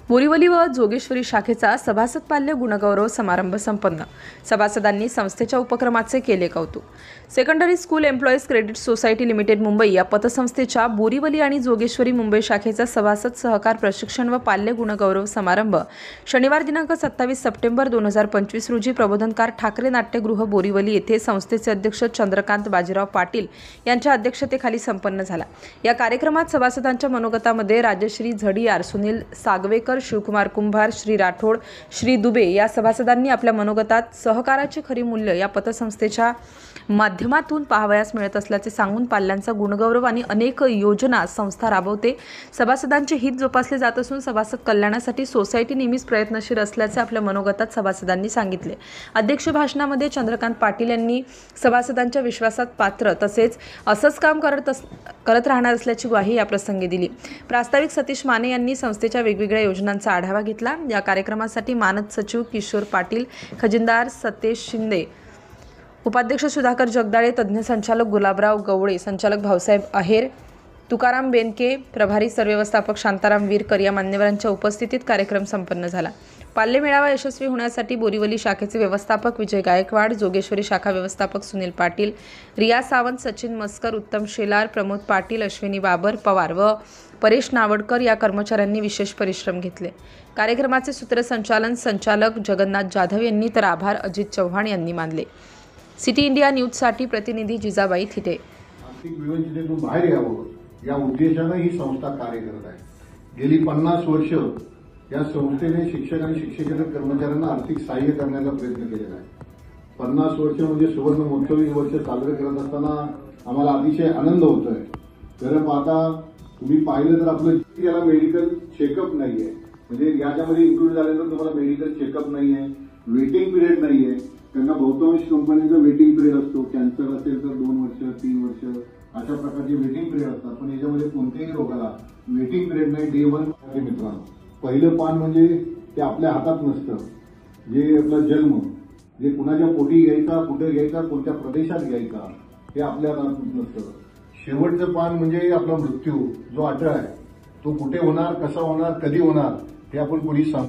बोरीवली व जोगेश्वरी शाखेचा सभासद पाल्य गुणगौरव समारंभ संपन्न। सभासदांनी संस्थेच्या उपक्रमाचे केले कौतुक। Secondary school employees credit society limited Mumbai या पतसंस्थेच्या बोरीवली आणि जोगेश्वरी मुंबई शाखेचा सभासद सहकार प्रशिक्षण व पाल्य गुणगौरव समारंभ शनिवार दिनांक 27 सप्टेंबर 2025 रोजी प्रबोधनकार ठाकरे नाट्यगृह बोरीवली येथे संस्थेचे अध्यक्ष चंद्रकांत बाजीराव पाटील यांच्या अध्यक्षतेखाली संपन्न झाला। या कार्यक्रमात सभासदांच्या मनोगतामध्ये राजश्री झडियार, सुनील सागवेकर, शिवकुमार कुंभार, श्री राठोड, श्री दुबे या सभासदांनी आपल्या मनोगतात सहकाराचे खरी मूल्य या पतसंस्थेच्या माध्यमातून पाहावयास मिळत असल्याचे सांगून पाल्यांचा गुणगौरव आणि अनेक योजना संस्था राबवते। सभासदांचे हित जोपासले जात असून सभासद कल्याणासाठी सोसायटी नेहमीच प्रयत्नशील असल्याचे आपल्या मनोगतात सभासदांनी सांगितले। अध्यक्ष भाषणामध्ये चंद्रकांत पाटील यांनी सभासदांच्या विश्वासात पात्र तसेच असंच काम करत राहणार असल्याची ग्वाही या प्रसंगी दिली। प्रास्ताविक सतीश माने यांनी संस्थेच्या वेगवेगळ्या योजनांचा आढावा घेतला। या कार्यक्रमासाठी मानद सचिव किशोर पाटील, खजिनदार सतेश शिंदे, उपाध्यक्ष सुधाकर जगदाळे, तज्ञ संचालक गुलाबराव गवळे, संचालक भाऊसाहेब आहेर, तुकाराम बेनके, प्रभारी सरव्यवस्थापक शांताराम वीरकर या मान्यवरांच्या उपस्थितीत कार्यक्रम संपन्न झाला। पाल्य मेळावा यशस्वी होण्यासाठी बोरीवली शाखेचे व्यवस्थापक विजय गायकवाड, जोगेश्वरी शाखा व्यवस्थापक सुनील पाटील, रिया सावंत, सचिन मस्कर, उत्तम शेलार, प्रमोद पाटील, अश्विनी बाबर पवार व परेश नावडकर या कर्मचाऱ्यांनी विशेष परिश्रम घेतले। कार्यक्रमाचे सूत्रसंचालन संचालक जगन्नाथ जाधव यांनी तर आभार अजित चव्हाण यांनी मानले। सिटी इंडिया न्यूजसाठी प्रतिनिधी जिजाबाई थिटे। आर्थिक विवंचनेतून बाहेर यावं या उद्देशाने ही संस्था कार्य करत आहे। गेली 50 वर्ष या संस्थेने शिक्षक आणि शिक्षकेतर कर्मचाऱ्यांना आर्थिक सहाय्य करण्याचा प्रयत्न केलेला आहे। 50 वर्ष म्हणजे सुवर्ण महोत्सवी वर्ष साजरे करत असताना आम्हाला अतिशय आनंद होतोय। खरं पाहता तुम्ही पाहिलं तर आपलं याला मेडिकल चेकअप नाहीये, म्हणजे याच्यामध्ये इन्क्लूड झालेलं तुम्हाला मेडिकल चेकअप नाहीये, वेटिंग पिरियड नाहीये। त्यांना बहुतांश कंपनीचा वेटिंग पिरियड असतो, कॅन्सर असेल तर 2 वर्ष 3 वर्ष अशा प्रकारचे वेटिंग पिरियड असतात, पण याच्यामध्ये कोणत्याही रोगाला वेटिंग पिरियड नाही। डे 1 मित्रांनो, पहिलं पान म्हणजे ते आपल्या हातात नसतं, जे आपला जन्म, जे कुणाच्या पोटी घ्यायचा, कुठे घ्यायचा, कोणत्या प्रदेशात घ्यायचा हे आपल्या हातात नसतं। शेवटचं पान म्हणजे आपला मृत्यू जो अटळ आहे, तो कुठे होणार, कसा होणार, कधी होणार हे आपण कोणी सांगू